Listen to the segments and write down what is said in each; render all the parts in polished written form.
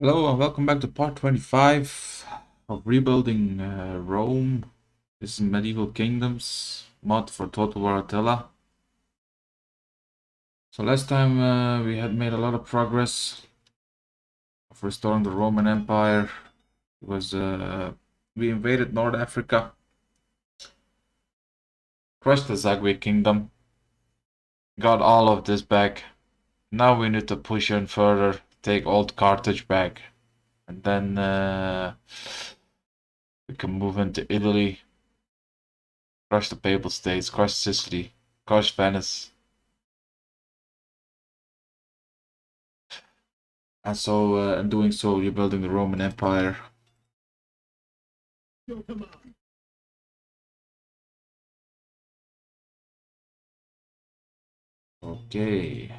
Hello and welcome back to part 25 of rebuilding Rome. This is Medieval Kingdoms mod for Total War Attila. So last time we had made a lot of progress of restoring the Roman Empire. It was we invaded North Africa, crushed the Zagwe Kingdom, got all of this back. Now we need to push in further, take old Carthage back, and then we can move into Italy. Crush the Papal States, crush Sicily, crush Venice. And so, in doing so, you're building the Roman Empire. Okay.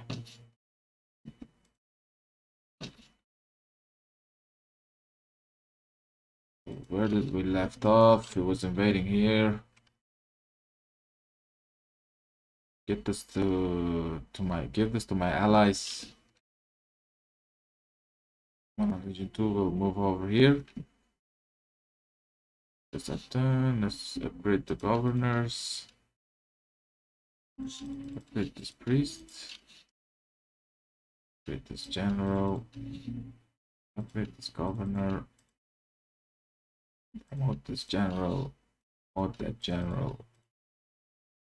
Where did we left off? He was invading here. Give this to my allies. Region 2 will move over here. That's a turn. Let's upgrade the governors. Upgrade this priest. Upgrade this general. Upgrade this governor. Promote this general. Promote that general.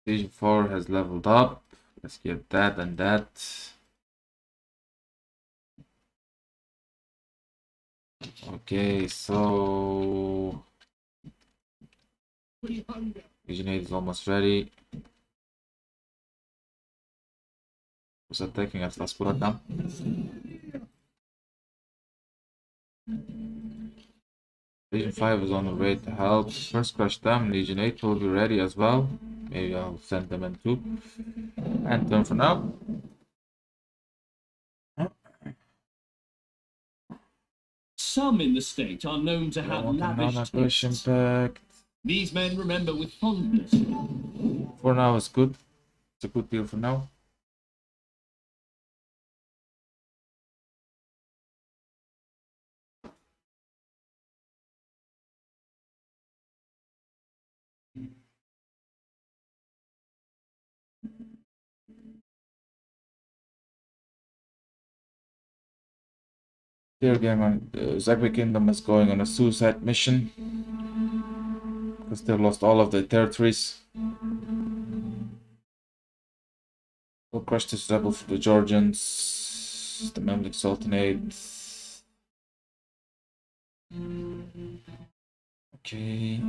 Stage 4 has leveled up. Let's get that and that. Okay, so Region 8 is almost ready. Who's attacking at Laspura now? Legion 5 is on the way to help. First crush them. Legion 8 will be ready as well. Maybe I'll send them in too. And turn for now. Some in the state are known to have lavish tastes. These men remember with fondness. For now, it's good. It's a good deal for now. Here again, Zagwe Kingdom is going on a suicide mission because they lost all of their territories. We'll crush this rebel for the Georgians, the Mamluk Sultanate. Okay.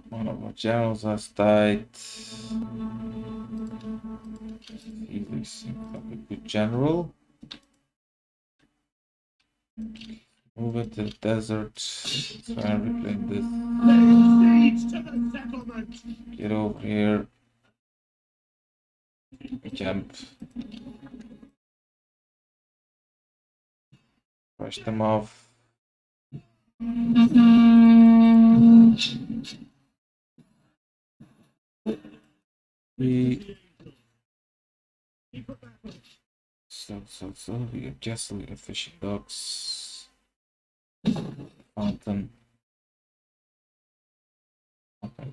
One of our generals has died. He seems like a good general. Move it to the desert. Try and reclaim this. Get over here. Camp. Brush them off. So we get castle, we get fishing docks, fountain. Okay,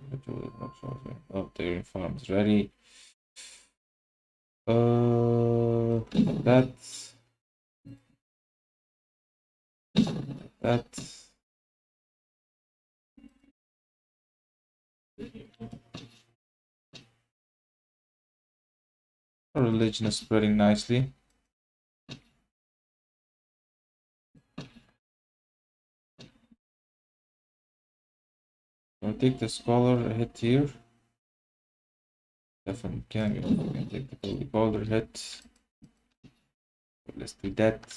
oh, dairy farm is ready. That. Our religion is spreading nicely. I'll take the scholar hit here. Definitely can. We can take the holy boulder hit. But let's do that.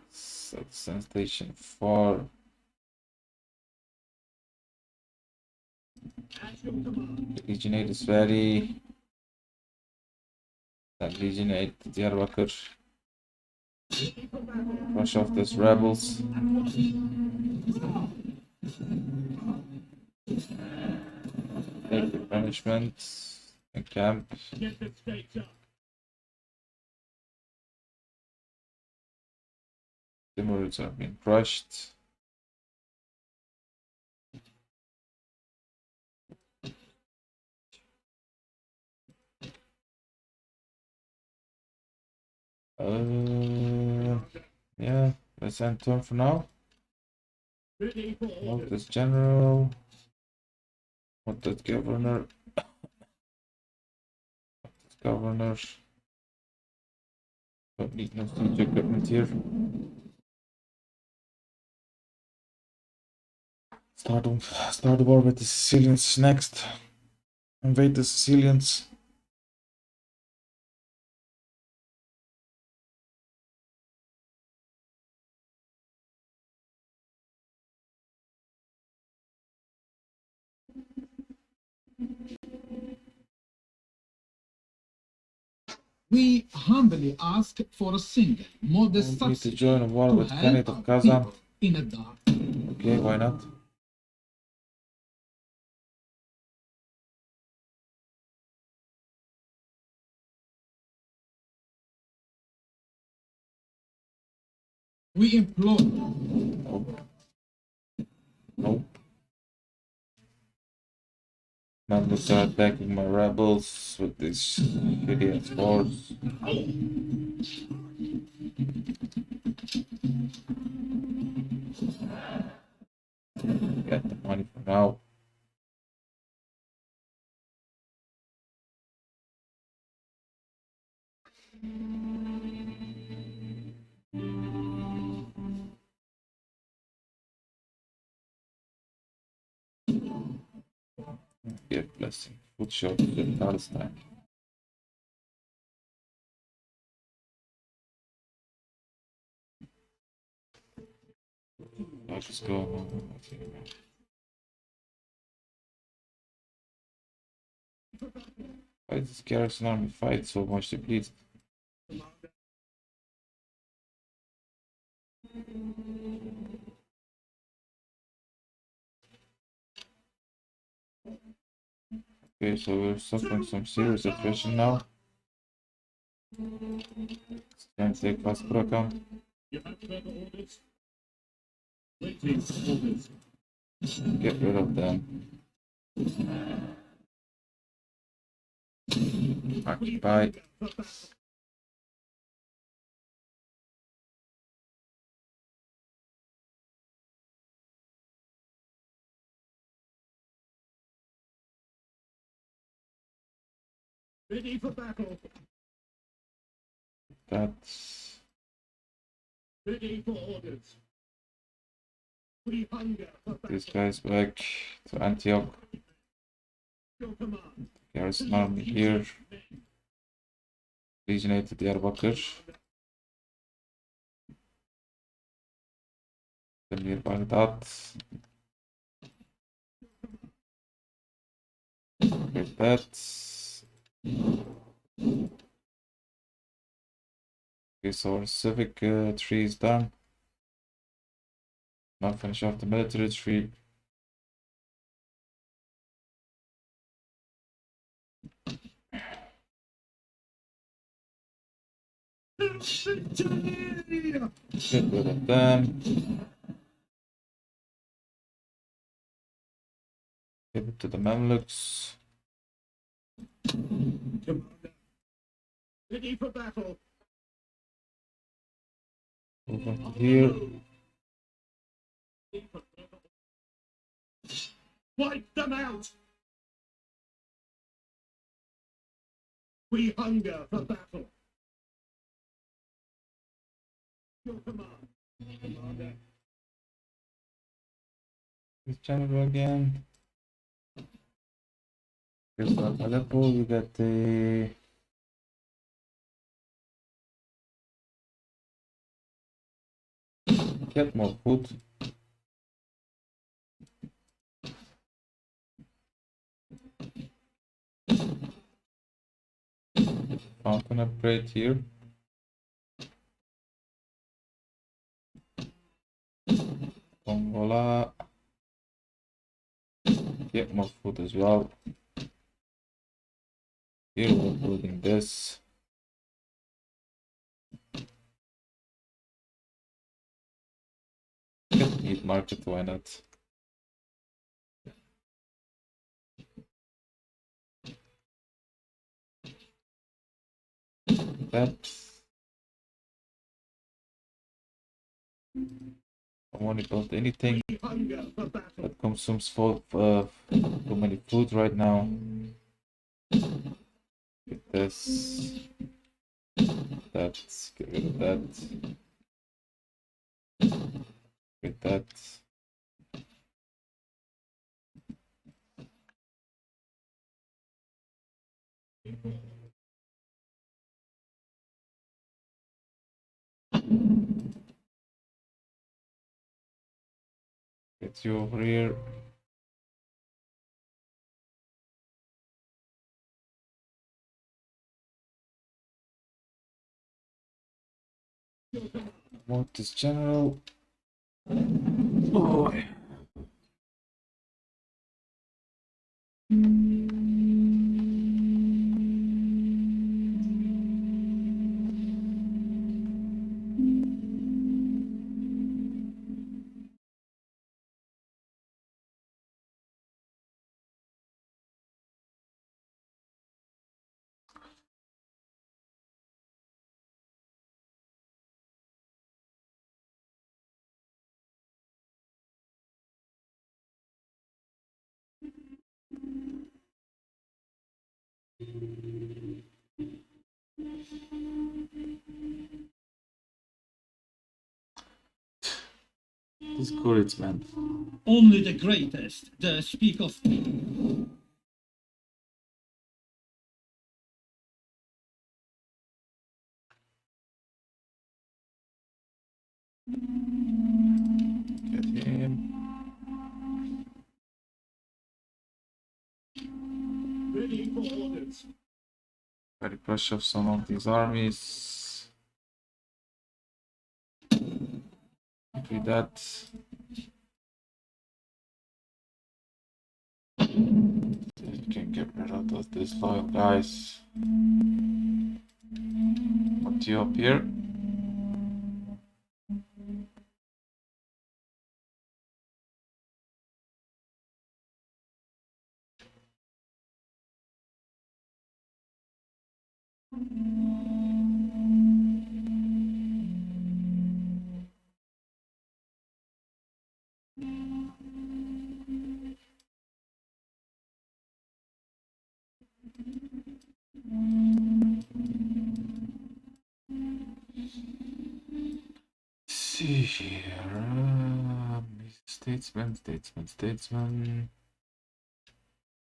So sensation 4. Legion 8 is ready. That Legion 8 Diyarbakir. Rush off those rebels. Take the punishment. Camp. Get the stakes up. Timurids are being crushed. Yeah, let's end turn for now. Move this general. What that governor? Governor. Don't need no siege equipment here. Start the war with the Sicilians next. Invade the Sicilians. We humbly ask for a single, modest We need to subsidy join a war to with help Khanate our of Kazan. people in a dark. Okay, why not? We implore. Nope. Nope. Mamluks are attacking my rebels with this hideous force. Get the money for now. Get blessing. Food shortage in Palestine. What is going on? Why does this garrison army fight so much depleted? Okay, so we're suffering some serious attrition now. It's time to take Vasco account. You have further orders? Waiting orders. Get rid of them. Occupy. Ready for battle. That's Ready for orders. We hunger for battle. these guys back to Antioch. Your command. Garrison army here. Legionate to Diyarbakir. Then near Baghdad. Get that. Okay, so our civic tree is done. Now finish off the military tree. Get rid of them. Give it to the Mamluks. Commander. Ready for battle. Over to here. Wipe them out. We hunger for battle. Your command. Commander. This general again. Here's Aleppo. We got the get more food. Fountain upgrade here. Congola. Get more food as well. Here we're building this. Meat market, why not? That. I want to build anything that consumes too many food right now. Get this. That. Get rid of that. Get that. Get you over here. Promote this general. Oh. These curates, man. Only the greatest dare speak of Get him. ready for orders. Try to push off some of these armies. Do that. You can get rid of these loyal guys. Put you up here. See here. Statesman.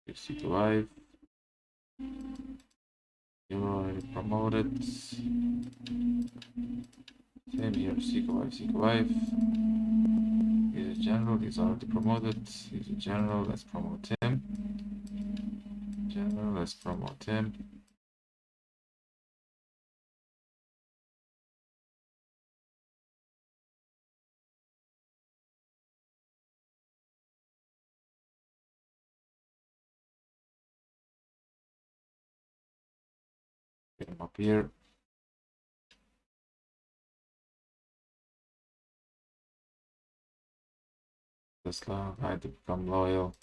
If you survive, you're already promoted. Same here. Seek a wife. He's a general. He's already promoted. He's a general. Let's promote him. General. Let's promote him. Get him up here. Tesla, I had to become loyal.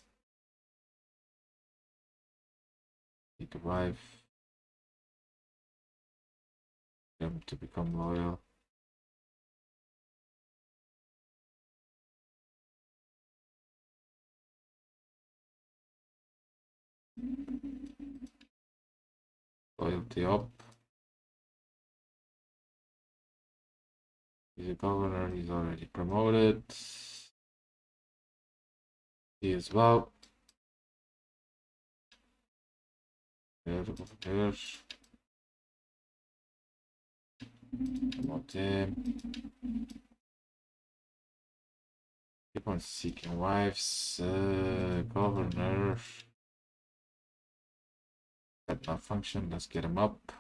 Seek a wife. Them to become loyal. Loyalty up. He's a governor, he's already promoted. He as well. Here, here. Promote him. Keep on seeking wives. Governor. That malfunction, let's get him up.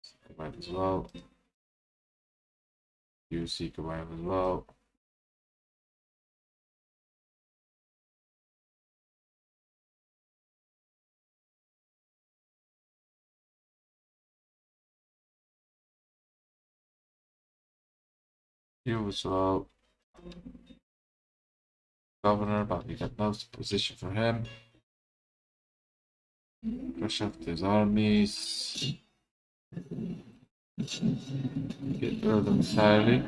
Seek a wife as well. You seek a wife as well. You as well. Governor, but we got no position for him. Crush up his armies. Get rid of them entirely.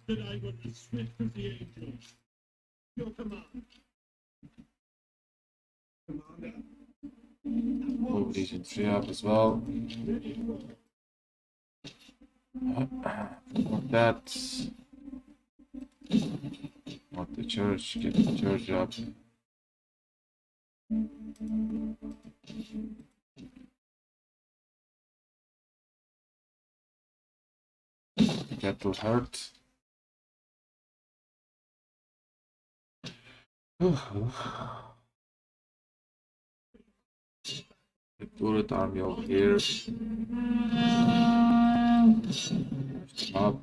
That I would be swift as the angels. Your command. Commander. Move Legion 3 up as well. That. Want the church, get the church up. That will hurt. The turret army over here. Up.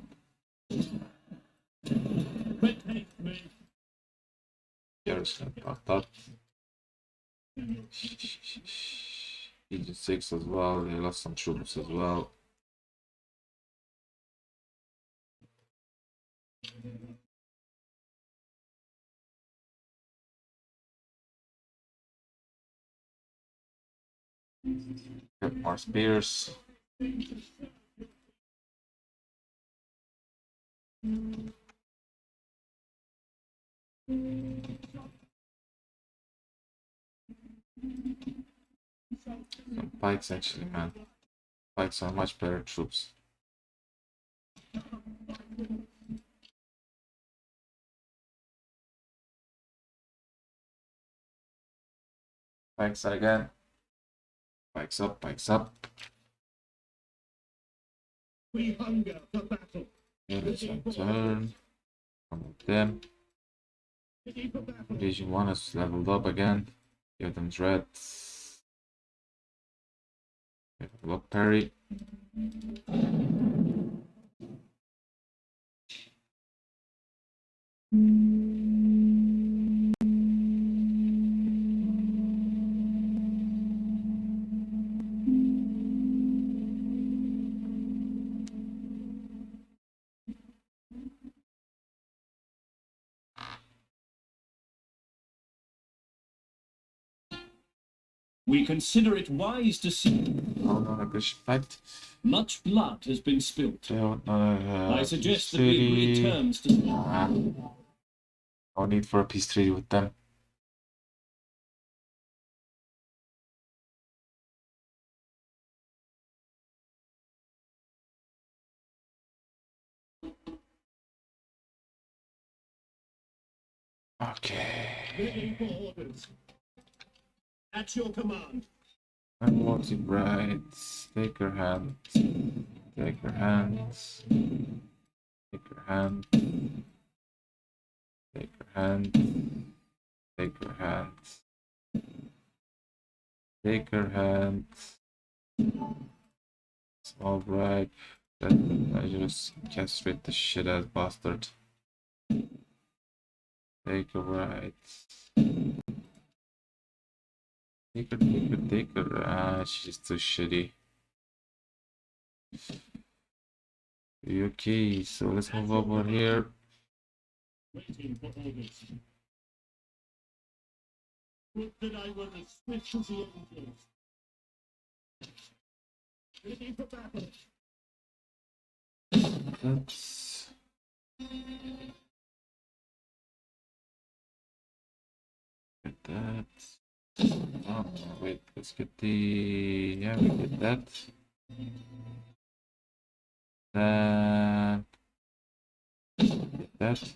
Garrison part up. Legion 6 as well. They lost some troops as well. Get more spears. Some pikes actually, man. Pikes are much better troops. Pikes again. Pikes up, pikes up. We hunger for battle. Okay, let's return. Come with them. Division 1 is leveled up again. Give them dreads. Level up parry. We consider it wise to see. Oh no, aggression fight. Much blood has been spilt. I suggest that we agree terms to. No need for a peace treaty with them. Okay. At your command. I'm wanting brides. Take her hand. Take her hands. Take her hand. Take her hand. Take her hand. Take her hand. Small bribe. That I just castrate the shit out bastard. Take her right. Take her, take her, take her. Ah, she's too shitty. Okay, so let's move over here. Waiting for orders. Would that I were as swift as the angels. Ready for battle. Let's get that. Oh, wait, let's get the. Yeah, we get that. Then. Get that.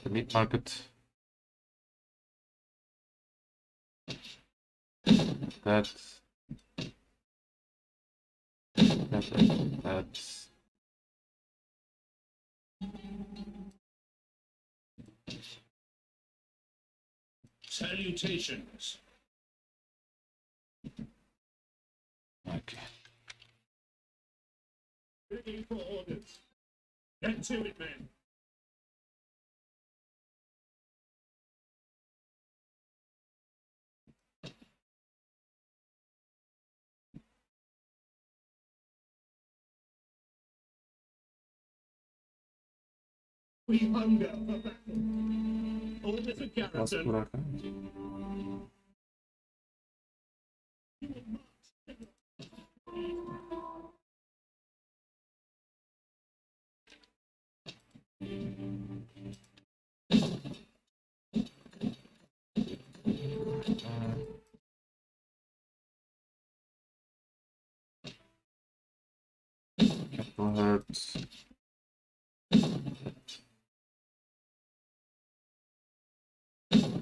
The meat market. That. That. Salutations. Okay. Ready for orders. Get to it, men. We hunger for battle. Order for garrison. Couple hurts.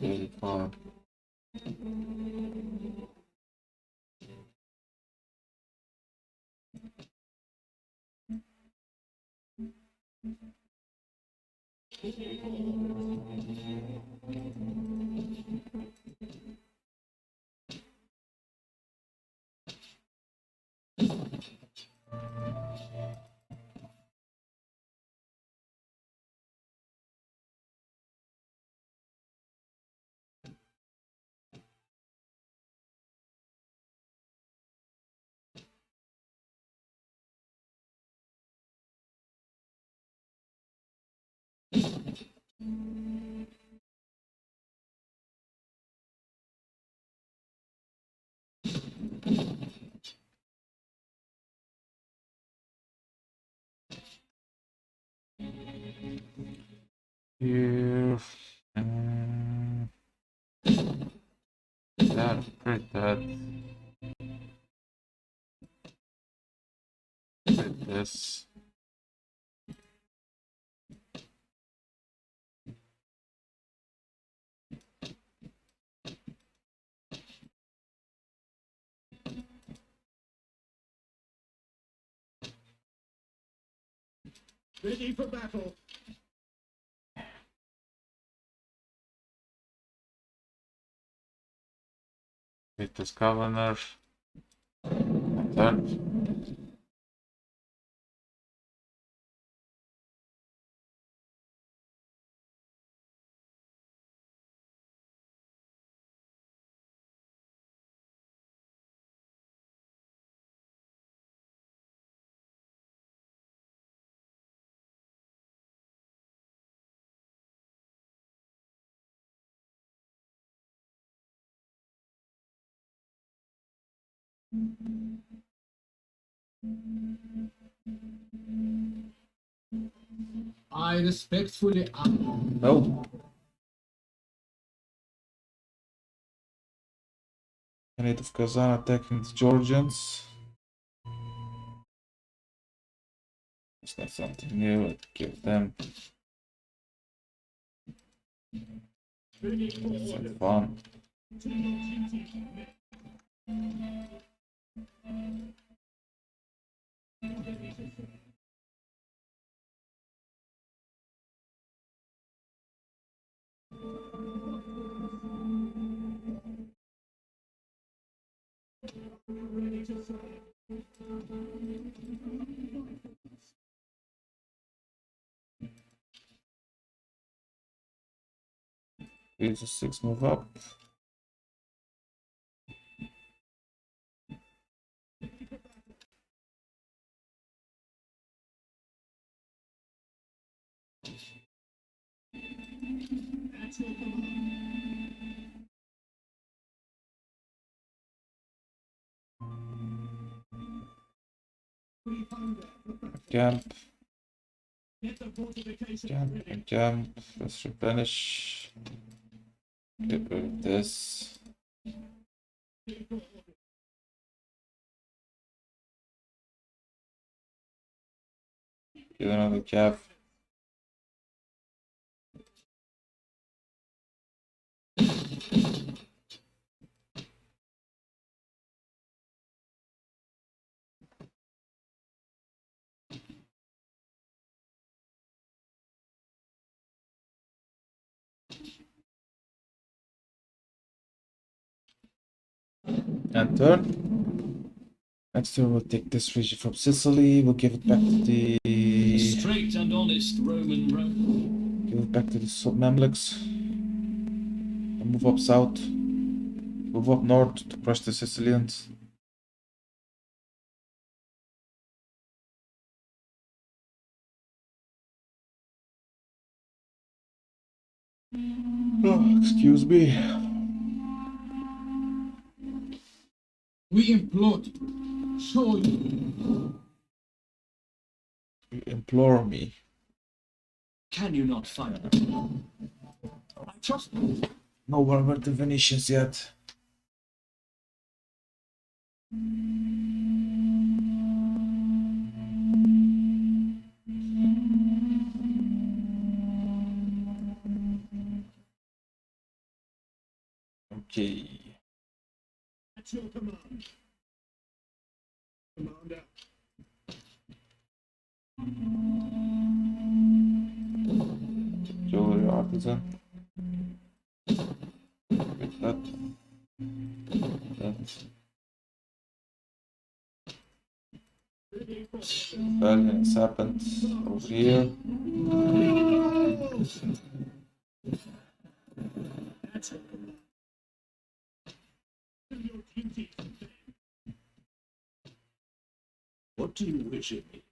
Very far. Here. That, break that. Break this. Ready for battle. Hit this governor. Third. I respectfully Nope. Knight of Kazan attacking the Georgians. It's not something new. Give them some fun. Here's a 6 move up. Camp. Camp. Let's replenish. Get rid of this. Get another cap. And turn. Next turn we'll take this region from Sicily. We'll give it back to the... Straight and honest Roman road. Give it back to the Mamluks. And move up south. Move up north to crush the Sicilians. Oh, excuse me. We implore you. Show you. You implore me. Can you not fight? I trust you. No, where were the Venetians yet? Okay. At your command. Commander. Jewelry artisan. With that. Rebellion has happened over here. What do you wish of me?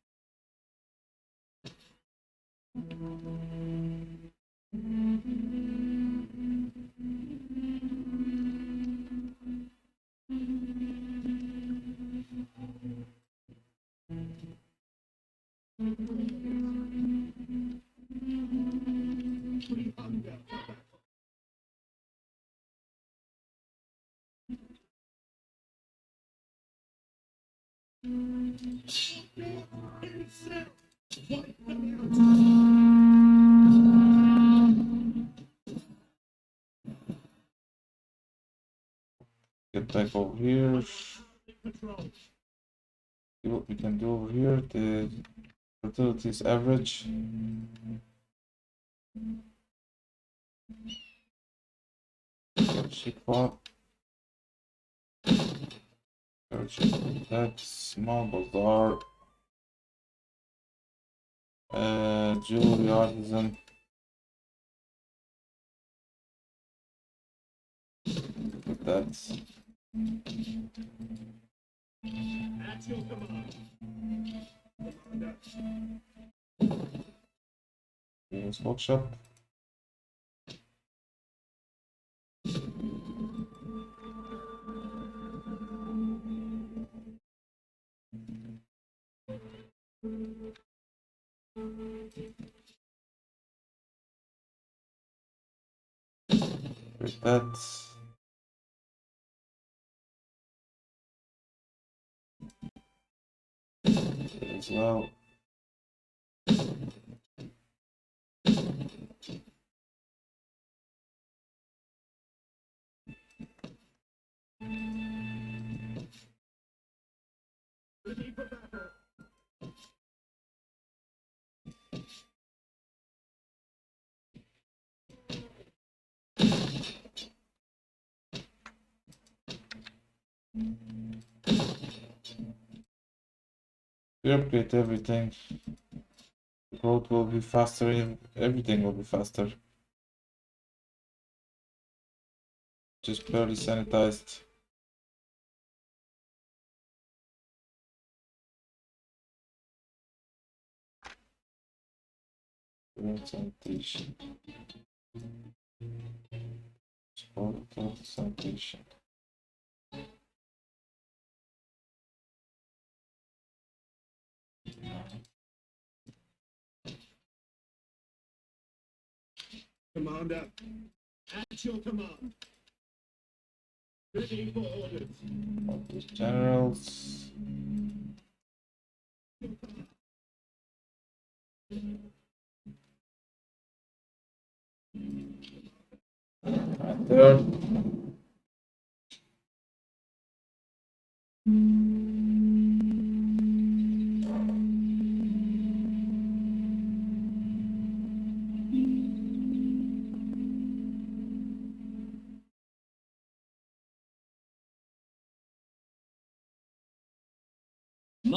Get back over here. See what we can do over here. The fertility is average. Ship up. That small bazaar. Jewelry artisan. Look at that. At your command. Games workshop. With that. As well. We upgrade everything. The road will be faster, everything will be faster. Just barely sanitized. Sanitation. Sanitation. Commander. At your command. Ready for orders. All these generals. Right there.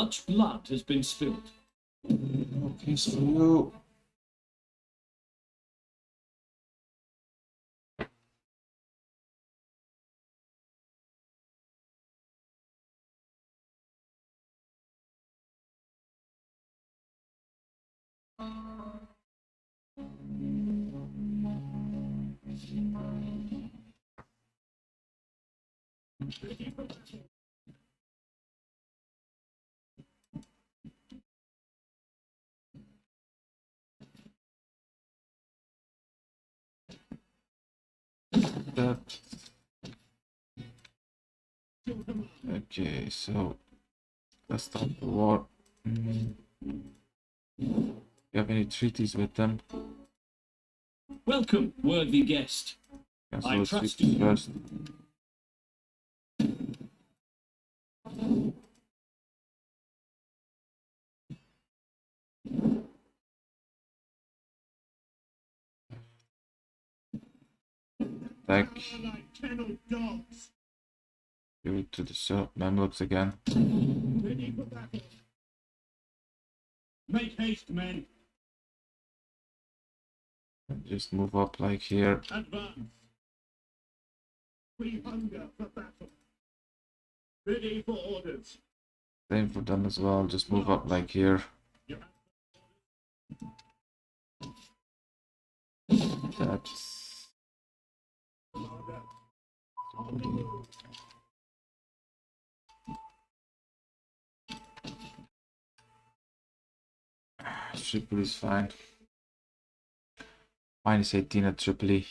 Much blood has been spilled. No peace for you. That. Okay, so let's start the war. You have any treaties with them? Welcome, worthy guest. I trust you. First. Attack. Give it to the Mamluks again. Ready for battle. Make haste, men. Just move up like here. Advance. We hunger for battle. Ready for orders. Same for them as well. Just move up like here. That's. Tripoli is fine. Minus 18 at Tripoli.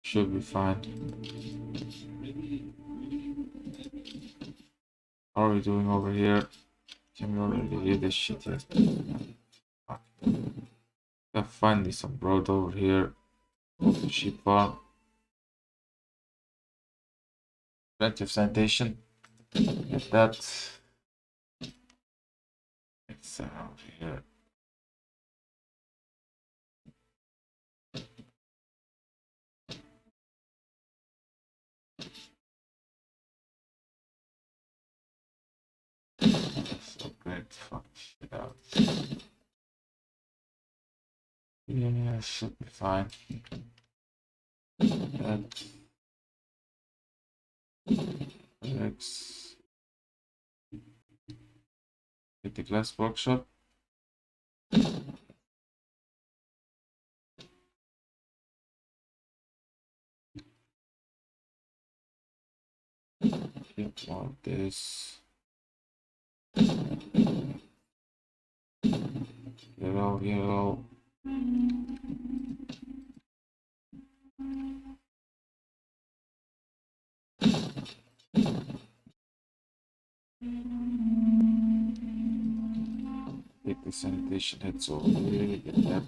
Should be fine. How are we doing over here? Can we already hear this shit yet? Got finally some road over here. Sheep farm. Plenty of sanitation. Get that. It's over here. So great, fuck shit out. Yeah, should be fine. That. X. Get the glass workshop. Get all this. Get all. Take the sanitation heads over here. Get that.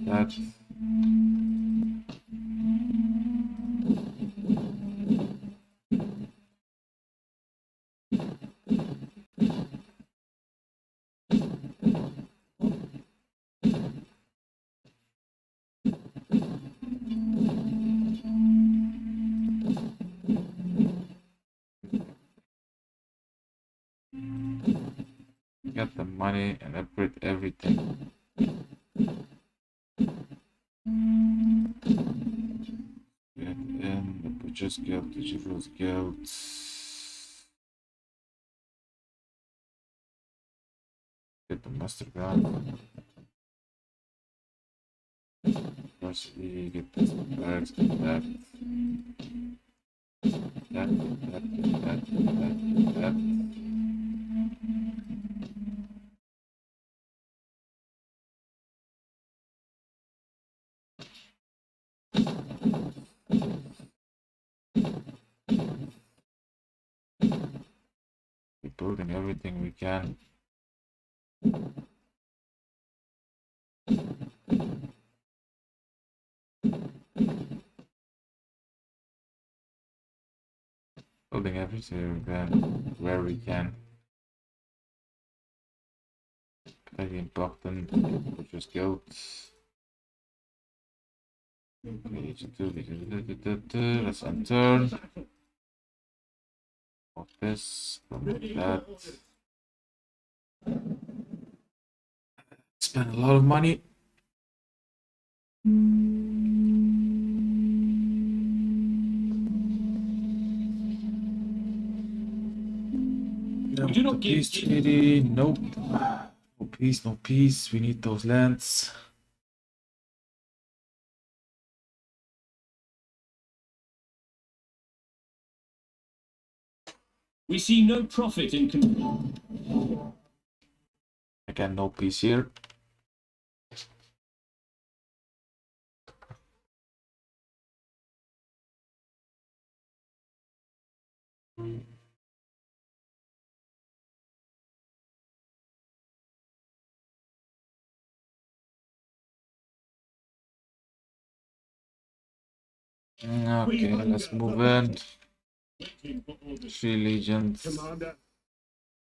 That. Get the money and upgrade everything. Get in the Butcher's Guild, the Jewelers Guild. Get the Master Ground. Firstly, get this barracks, get that. That. We're building everything we can. Building everything where we can. Very important. Just goats. Okay, let's unturn. Of this, that. Spend a lot of money. No, the peace treaty. Nope. No peace, no peace. We need those lands. We see no profit in. Again, no peace here. Okay, let's move in. 3 legions.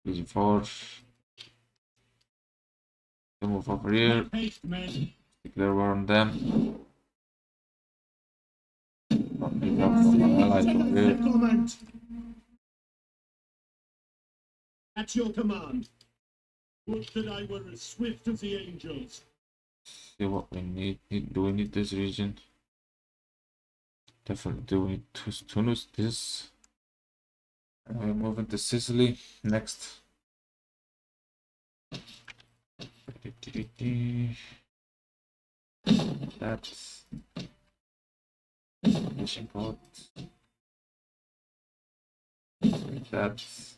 Legion 4. They move over here. Declare war on them. Need help from my allies over here. At your command. Would that I were as swift as the angels. See what we need. Do we need this region? Definitely do we need Tunis this. We're moving to Sicily next. That's fishing pot. That's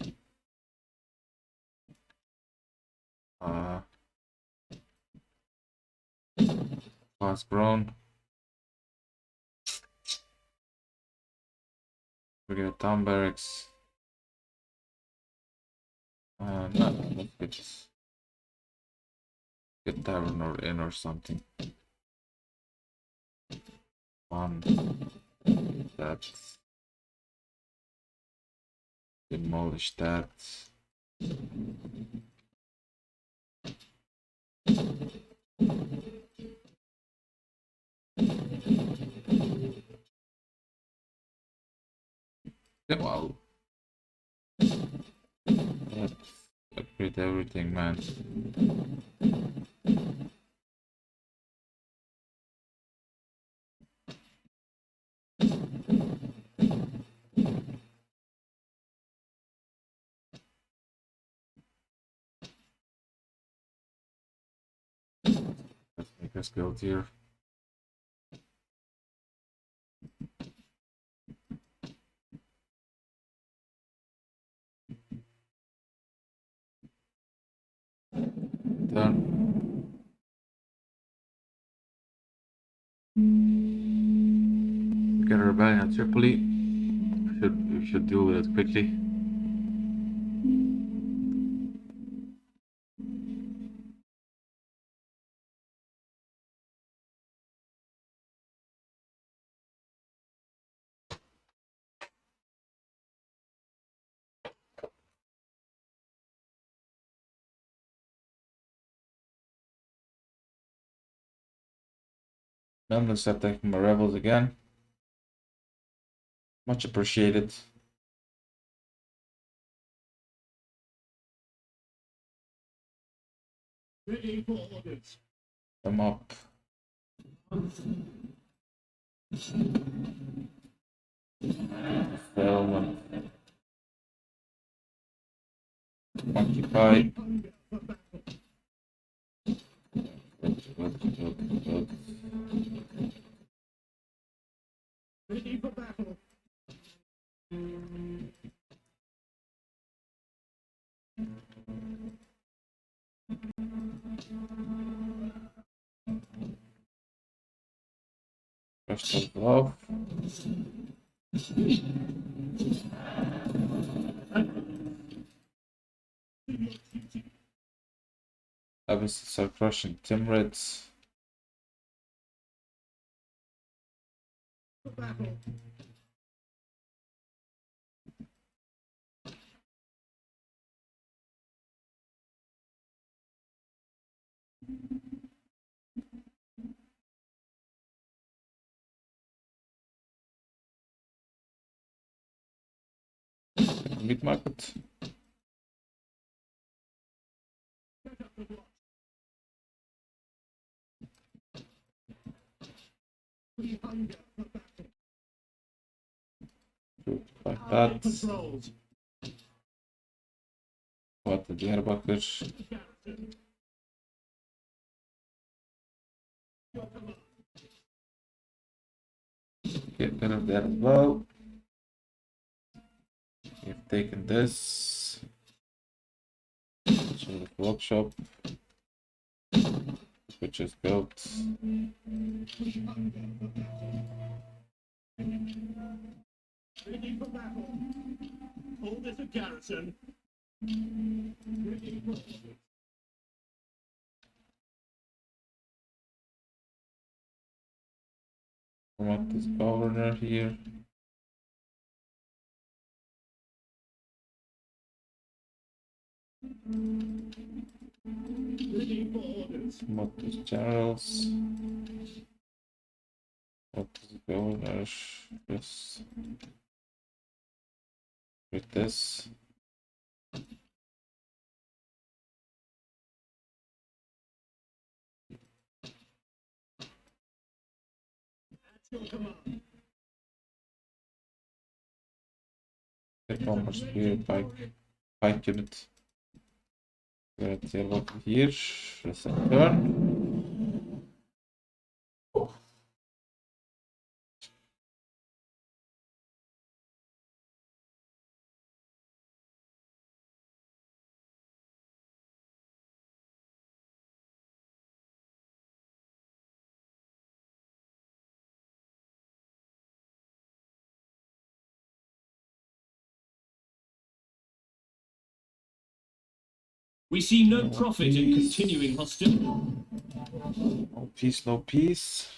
fast grown. We get town barracks. No, let's get tavern or inn or something. One. That's demolish that. Wow. Let's upgrade everything, man. Let's make us build here. Done. We get a rebellion at Tripoli. We should deal with it quickly. I'm gonna start taking my rebels again. Much appreciated. Ready for orders. Them up. Settlement. Occupy. Good. Ready for battle. Rest of love. Abyss are crushing Timurids. Meat market. Like that. What the Diyarbakır. Get rid of that as well. We've taken this. So the workshop, which is built. Ready for battle. Hold this a garrison. Promote this governor here. Promote these generals. What is governor? Yes. With this. The commerce here, pike unit. We're at Diyarbakır here. Let's turn. We see no profit in continuing hostility. No peace, no peace.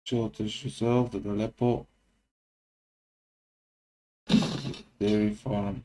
Shortage resolved at Aleppo. Dairy farm.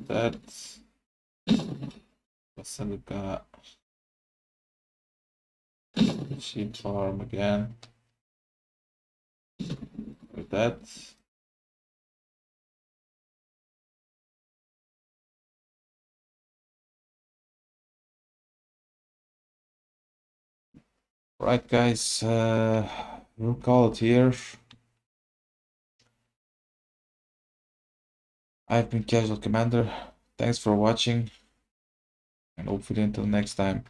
That Basilica sheep farm again. With that. Right, guys, we'll call it here. I've been Casual Commander. Thanks for watching, and hopefully until next time.